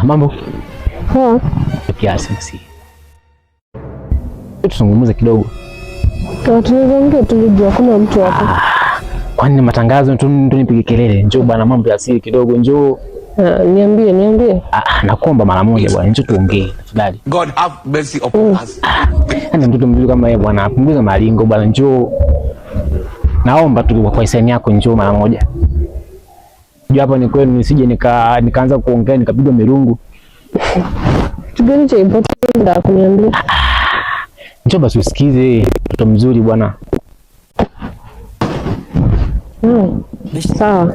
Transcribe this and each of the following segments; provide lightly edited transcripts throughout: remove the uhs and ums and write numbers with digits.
Mambo? Kiasi msi. Tuzungumze kidogo. Tunaongea tulijua kuna mtu hapo. Kwani matangazo tu nipige kelele? Njoo bwana, mambo ya siri kidogo, njoo. Niambie. Nakuomba mara moja bwana, njoo tuongee tafadhali. God have mercy upon us. Yaani mtoto mzuri kama yeye bwana, punguza malingo bwana, njoo. Naomba tu kwa hisani yako njoo mara moja. Njoo hapa ni kweli, nisije nikaanza kuongea nikapigwa mirungu. Tugeni cha important kuniambia. Njoo basi usikize, mtoto mzuri bwana. Sawa.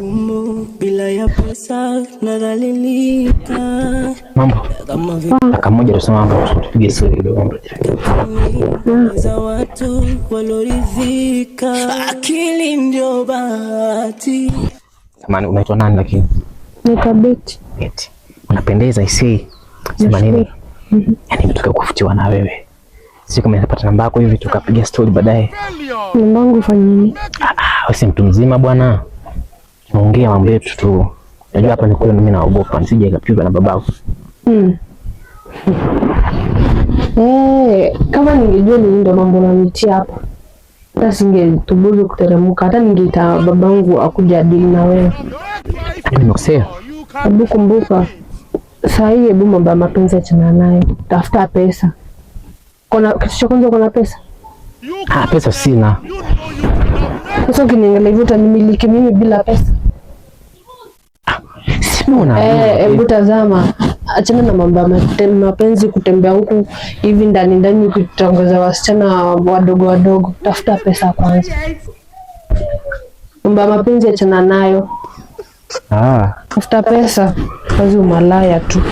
Bila ya pesa nadhalilika. Mambo. Akamoja tusema mambo, tupige siri kidogo. Za watu waloridhika. Akili ndio bahati. Samahani, unaitwa nani lakini? Naitwa Betty. Betty. Unapendeza isee. Sema nini? Yaani nataka kufutiwa na wewe. Siku kama nitapata namba yako hivi tukapiga story baadaye. Namba yangu fanya nini? Wewe mtu mzima bwana. Tunaongea mambo yetu tu. Unajua hapa ni kweli, mimi naogopa nisije nikapigwa na babako. Kama ningejua ni ndio mambo nanitia hapa, hata singethubutu kuteremka, hata ningeita babangu akujadili na wewe. Nimekosea? Hebu kumbuka saa hii, hebu mambo ya mapenzi achana nayo, tafuta pesa. Kitu cha kwanza, kuna pesa? Pesa sina. Sasa ukiniangalia hivyo utanimiliki mimi bila pesa? Hebu tazama, achana na mambo ya mapenzi, kutembea huku hivi ndani kutongoza wasichana wadogo. Tafuta pesa kwanza. Mambo ya mapenzi achana nayo. Tafuta pesa, kazi umalaya tu.